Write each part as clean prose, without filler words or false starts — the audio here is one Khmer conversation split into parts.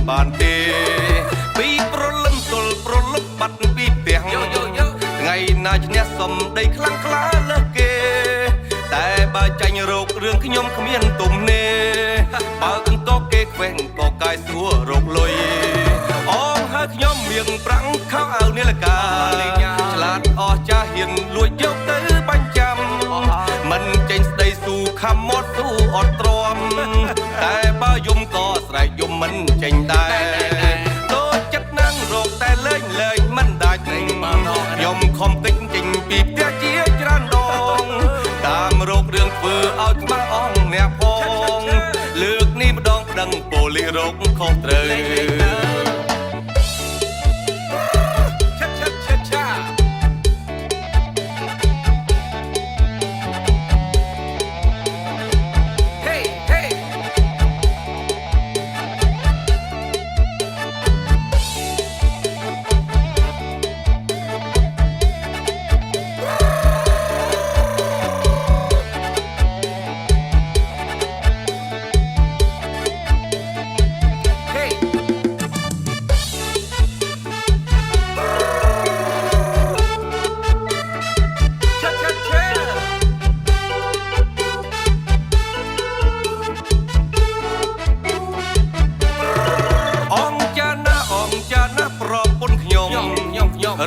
បានទេពីប្រលឹមទល់ប្រលឹកបាត់ពីផ្ទះថ្ងៃណាឈ្នះសំដីខ្លាំងក្លាលើសគេតែបើចាញ់រោគរឿងខ្ញុំគ្មានទុំនេបើកន្តកគេខ្វែងក៏កាយសួររោគលុយអងហើយខ្ញុំមៀងប្រាំងខោអាវនាឡិកាឆ្លាតអស់ចាស់ហ៊ានលួចយកទៅបាញ់ចាំមិនចេញស្ដីស៊ូខំមាត់ស៊ូអត់ទ្រាំតែបើយំក៏ស្រែកយំមិនចេញដែរតូចចិត្តណាំងរោគតែលេងមិនដាច់ខ្ញុំខំតិចចេញពីផ្ទះជាច្រើនដងតាមរោគរឿងធ្វើឲ្យក្បាលអងអ្នកផងលើកនេះម្ដងប្តឹងប៉ូលីសរោគខុសត្រូវ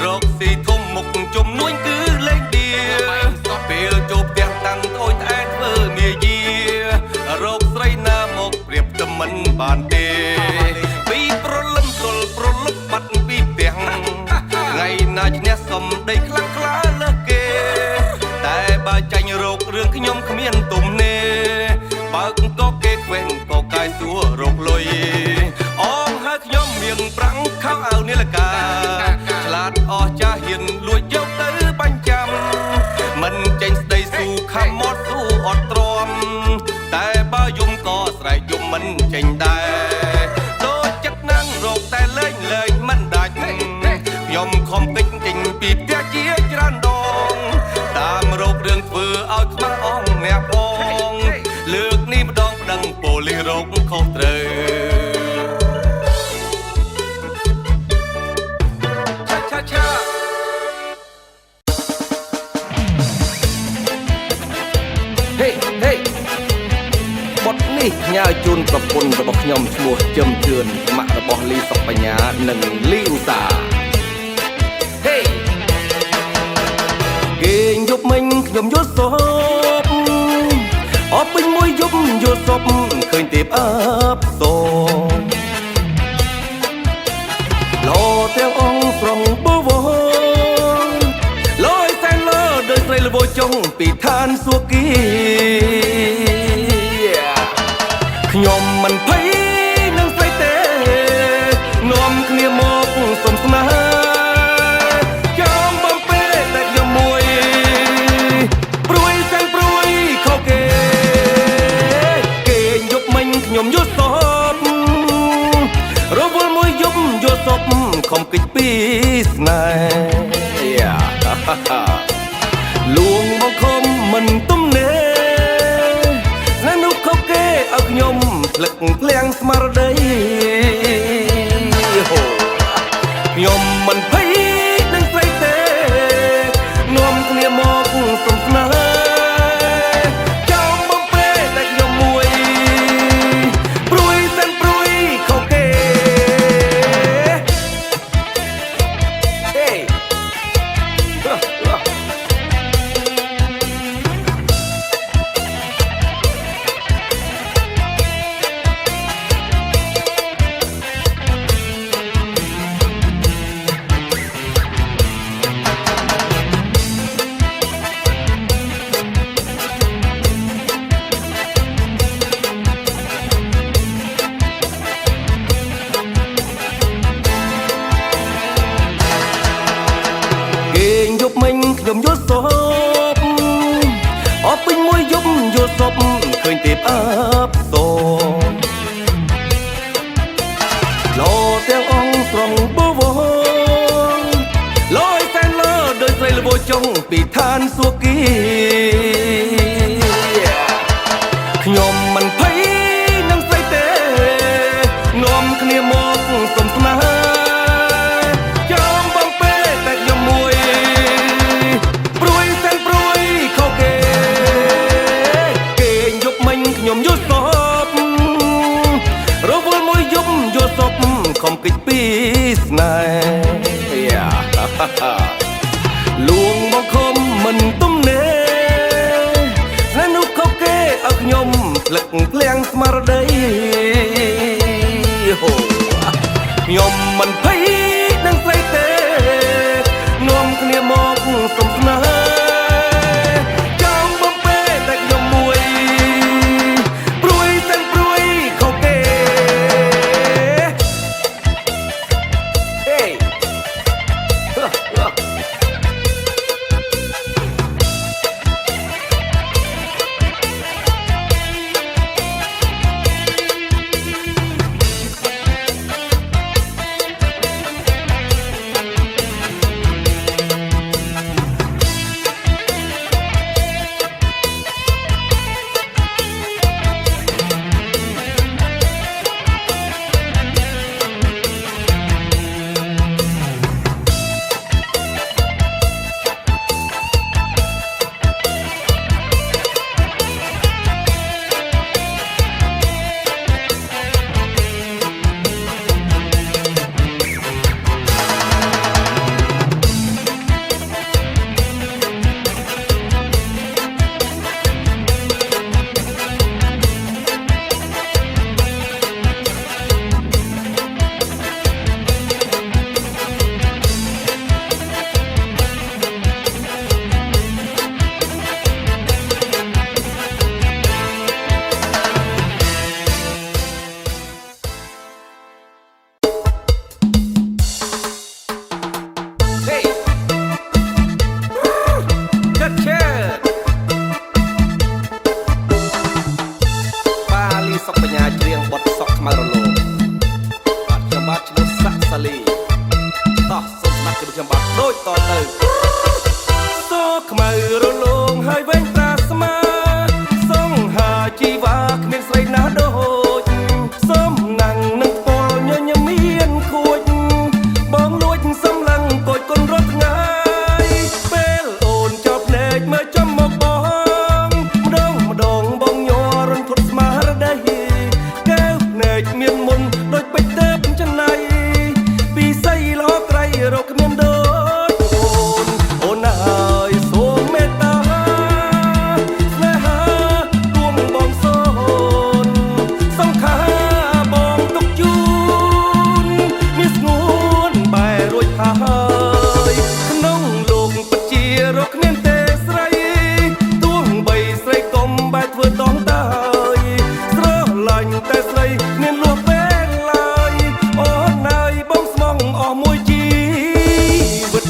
រកស៊ីធំមុខជំនួញគឺលេងឌីពេលជួបផ្ទះតាំងត្អូញត្អែធ្វើមាយារកស្រីណាមកប្រៀបទៅមិនបានទេពីប្រលឹមទល់ប្រលឹកបាត់ពីផ្ទះថ្ងៃណាឈ្នះសំដីខ្លាំងក្លាលើសគេតែបើចាញ់រោគរឿងខ្ញុំគ្មានទុំនេបើកន្តកគេខ្វែងក៏កាយសួររោគលុយអងហើយខ្ញុំមៀងប្រាំងខោអាវនាឡិកាឆ្លាតអស់ចាស់ហ៊ានលួចយកទៅបាញ់ចាំមិនចេញស្ដីស៊ូខំមាត់ស៊ូអត់ទ្រាំតែបើយំក៏ស្រែកយំមិនចេញដែរតូចចិត្តណាំងរោគតែលេងមិនដាច់ខ្ញុំខំពេចចេញពីផ្ទះជាច្រើនដងតាមរោគរឿងធ្វើឲ្យក្បាលអងអ្នកផងលើកនេះម្ដងប្តឹងប៉ូលីសរោគខុសត្រូវបទនេះផ្ញើជូនប្រពន្ធរបស់ខ្ញុំឈ្មោះជឹមជឿនម៉ាក់របស់លីសុកបញ្ញានិងលីឧសាហេគេងយប់មិញខ្ញុំយល់សពអបពេញមួយយប់យល់សពឃើញទេពអបសលោទាំងអង្គស្រងបវរលយសែនលើដោយស្រីល្វោចុងពីឋានសួគ៌ខ្ញុំមិនភ័យនឹងស្រីទេនាំគ្នាមកសុំស្នេហ៍ចាំបំពេតែខ្ញុំមួយព្រួយសែនព្រួយខុសគេគេយប់មិញខ្ញុំយល់សពរវល់មួយយប់យល់សពខំគិតពីស្នេហ៍លួងមកខំមិនទំនេរស្នេហ៍នោះខុសគេឲ្យខ្ញុំភ្លឹកភ្លាំងស្មារតីខ្ញុំមិនភ័យនឹងស្រីទេនាំគ្នាមកសុំស្នេហ៍ចាំបំពេតែខ្ញុំមួយព្រួយសែនព្រួយខុសគេមិញខ្ញុំយល់សពអបពេញមួយយប់យល់សពឃើញទេពអបសលោទាំងអង្គស្រងបវរលយសែនលើដោយស្រីល្វោចុងពីឋានសួគ៌ខ្ញុំមិនភ័យនឹងស្រីទេនាំគ្នាមក ពីស្នេហ៍លួងមកខំមិនទំនេរស្នេហ៍នោះខុសគេឲ្យខ្ញុំផ្លឹកភ្លាំងស្មារតីខ្ញុំមិនភ័យនឹងស្រីទេនាំគ្នាមកសុំស្នេហ៍ចង់បំពេតែខ្ញុំមួយព្រួយសិនព្រួយខុសគេហេសុកបញ្ញាច្រៀងបទសក់ខ្មៅរលោងបាទខ្ញុំបាទឈ្មោះសាក់សាលីតោះសូមស្ដាប់ខ្ញុំបាទដូចតទៅសក់ខ្មៅរលោងហើយវែងប្រាស្មាសង្ហាជីវ៉ាគ្មានស្រីណាដូចសំណាំងនឹងពលញញមានខួចបងលួចសំឡឹងកូចគុនរត់ថ្ងៃពេលអូនចប់ភ្នែកមើលចំមកបងម្ដងបងញ័ររន្ធត់ស្មារតីមានមុនដូចពេជ្រទេពចំណៃពីស័យល្អក្រៃរកគ្មានដូចអូនហើយសូមមេត្តាស្នេហារួមបងសូនសង្ខាបងទុកជូនមានស្ងួនបែររួចហើយក្នុងលោកពិតជារកគ្មានទេស្រីទោះបីស្រីកុំបែរធ្វើតងតើយស្រឡាញ់តែស្រីមានលួសពេលឡើយអូនហើយបងស្មងអស់មួយជីវិត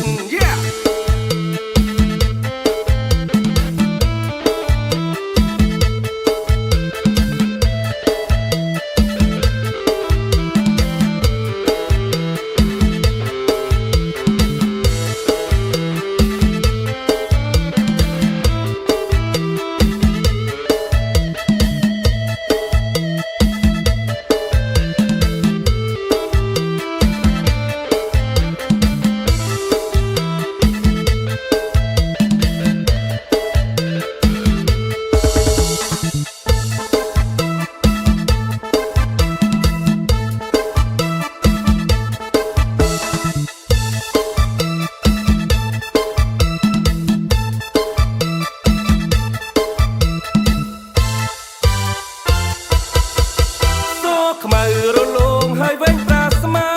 ខ្មៅរលោងហើយវែងប្រាស្មា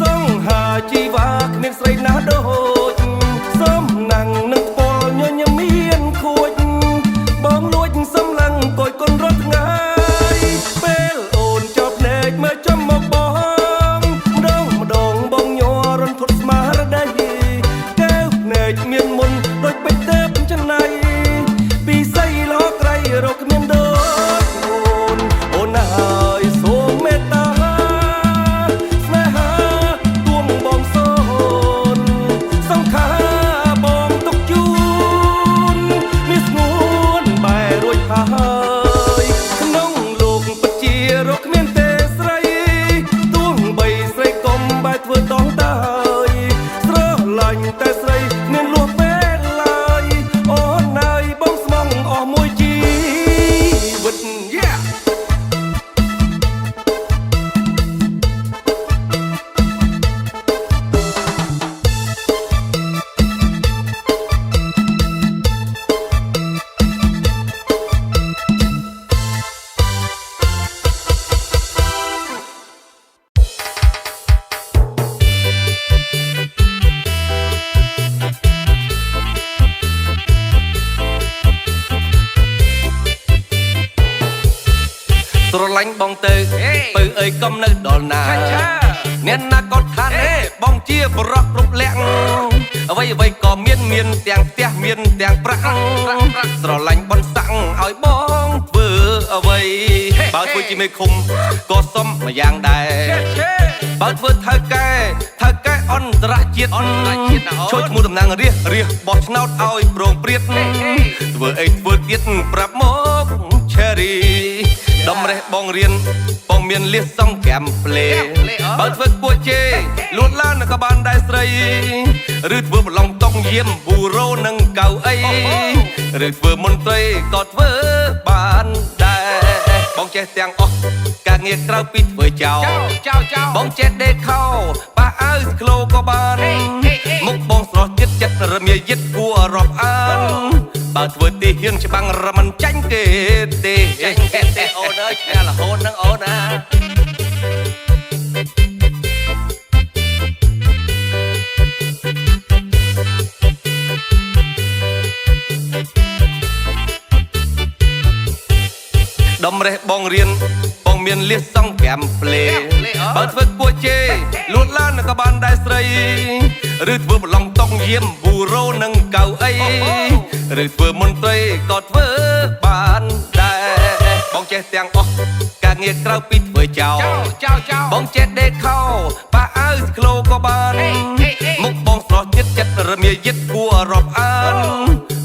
សង្ហាជីវ៉ាគ្មានស្រីណាដូចសំណាំងនឹងពលញញមានខួចបងលួចសំឡឹងកូចគុនរត់ថ្ងៃពេលអូនចប់ភ្នែកមើលចំមកបងម្ដងបងញ័ររន្ធត់ស្មារតីកែវភ្នែកមានមុនដូចពេជ្រទេពចំណៃពីស័យល្អក្រៃរកគ្មានដូចអូនហើយសូមមេត្តាស្នេហាទួងបងសូនសង្ខាបងទុកជូនមានស្ងួនបែររួចហើយក្នុងលោកពិតជារកគ្មានទេស្រីទោះបីស្រីកុំបែរធ្វើតងតើយស្រឡាញ់តែស្រីមានលួសពេលឡើយអូនហើយបងស្មងអស់មួយជីវិត លាញ់បងទៅពៅអើយកុំនៅដល់ណាអ្នកណាក៏ថាណែបងជាបរោះគ្រប់លក្ខអ្វីអ្វីក៏មានទាំងផ្ទះមានទាំងប្រាក់ស្រឡាញ់បនសាំងឲ្យបងធ្វើអ្វីបើធ្វើជាមេឃុំក៏សុំមួយយ៉ាងដែរបើធ្វើថៅកែអន្តរជាតិជួយឈ្មោះតំណាងរាសបោះឆ្នោតឲ្យប្រងព្រាតធ្វើអីធ្វើទៀតប្រាប់មក Cherry ដំរេះបងរៀនបងមានលៀសសងកាំផ្លេបើធ្វើគួជេលួតឡានក៏បានដែរស្រីឬធ្វើប្រឡងតុកយាមប៊ូរ៉ូនិងកៅអីឬធ្វើមន្ត្រីក៏ធ្វើបានដែរបងចេះទាំងអស់ការងារក្រៅពីធ្វើចោលបងចេះដេកខោប៉ះអើស្ក្លូក៏បានមុខបងស្រស់ចិត្តរមាយិតគួររាប់អានបើធ្វើទីហ៊ានច្បាំងរមិនចាញ់គេទេអូនអើយឆ្នះរហូតនឹងអូនណាដំរេះបងរៀនបងមានលៀសសងកាំផ្លេបើធ្វើគួជេលួតឡានក៏បានដែរស្រីឬធ្វើប្រឡងតុកយាមប៊ូរ៉ូនិងកៅអីឬធ្វើមន្ត្រីក៏ធ្វើបានដែរបងចេះទាំងអស់ការងារក្រៅពីធ្វើចោលបងចេះដេកខោប៉ះអើស្ក្លូក៏បានមុខបងស្រស់ចិត្តរមាយិតគួររាប់អាន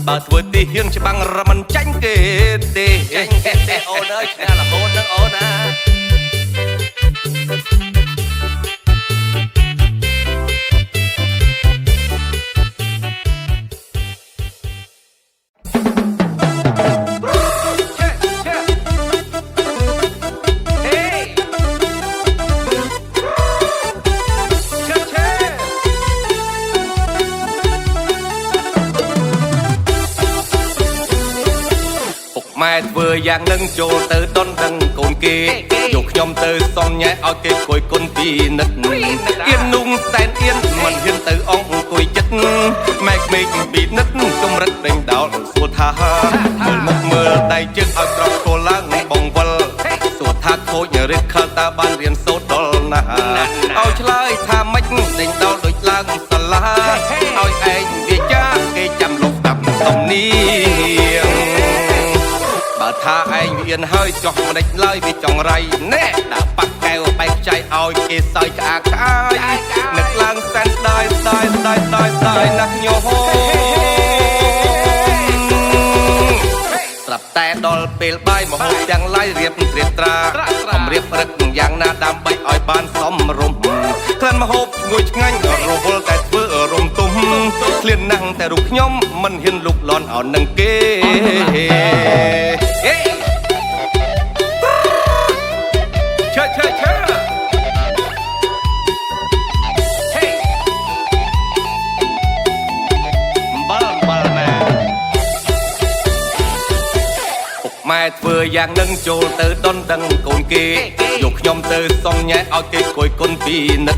បើធ្វើទីហ៊ានច្បាំងរមិនចាញ់គេទេអូនអើយឆ្នះរហូតនឹងអូនណាម៉ែធ្វើយ៉ាងនឹងចូលទៅដុនដឹងកូនគេយកខ្ញុំទៅសំញ៉ែឲ្យគេគួយគុណពីនិតអៀននុងសែនអៀនមិនហ៊ានទៅអង្គុយចិត្តម៉ែក្មេងពីនិតកំរិតដេញដោលសួរថាមើលមុខមើលដៃជើងឲ្យក្រោកគោឡើងបងវល់សួរថាខូចរិទ្ធខលតើបានរៀនសូត្រដល់ណាឲ្យឆ្លើយថាម៉េចដេញដោលដូចឡើងសាលាឲ្យឯងវាចាគេចាំលោកស្ដាប់សំនៀងបើថាឯងវាអៀនហើយចោះមិនដេចឡើយវាចង់រៃណែដាក់ប៉ាក់កែវបែកចៃឲ្យគេសើចក្អាកក្អាយនឹកឡើងសែនស្ដាយណាស់ខ្ញុំស្រាប់តែដល់ពេលបាយមហូបទាំងឡាយរៀបត្រៀបត្រាអំរៀបរឹកយ៉ាងណាដើម្បីឲ្យបានសមរម្យក្លិនមហូបឈ្ងុយឆ្ងាញ់រវល់តែធ្វើរំទុំឃ្លានណាស់តែរូបខ្ញុំមិនហ៊ានលុកលន់ឲ្យនឹងគេម៉ែធ្វើយ៉ាងនឹងចូលទៅដុនដឹងកូនគេយកខ្ញុំទៅសំញ៉ែឲ្យគេគួយគុណពីនិត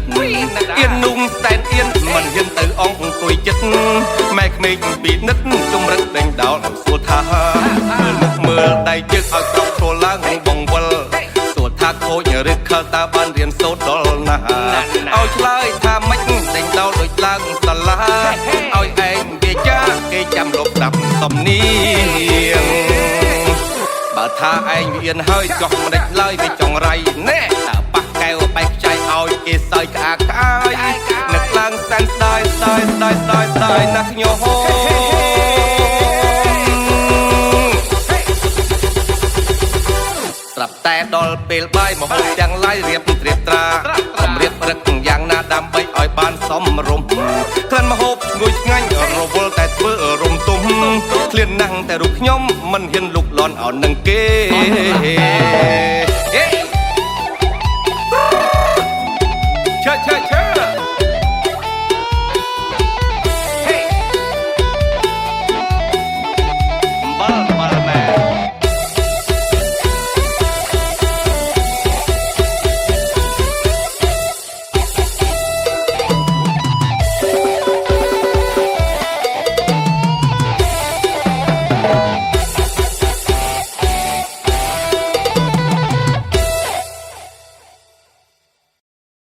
អៀននុងសែនអៀនមិនហ៊ានទៅអង្គុយចិត្តម៉ែក្មេងពីនិតជំរិតដេញដោលសួរថាមើលមុខមើលដៃជើងឲ្យក្រោកគោលឡើងបងវល់សួរថាខូចឬខលតើបានរៀនសូត្រដល់ណាឲ្យឆ្លើយថាម៉េចដេញដោលដូចឡើងសាលាឲ្យឯងវាចាគេចាំលោកស្ដាប់សំនៀងបើថាឯងវាអៀនហើយចោះមិនដេចឡើយវាចង់រៃណែដាក់ប៉ះកែវបែកចៃឲ្យគេសើចក្អាកក្អាយនឹកឡើងសែនស្ដាយណាស់ខ្ញុំស្រាប់តែដល់ពេលបាយមហូបទាំងឡាយរៀបត្រៀបត្រាអំរៀបរឹកយ៉ាងណាដើម្បីឲ្យបានសមរម្យក្លិនមហូបឈ្ងុយឆ្ងាញ់រវល់តែធ្វើរំទុំឃ្លានណាស់តែរូបខ្ញុំមិនហ៊ានលុកលន់ឲ្យនឹងគេ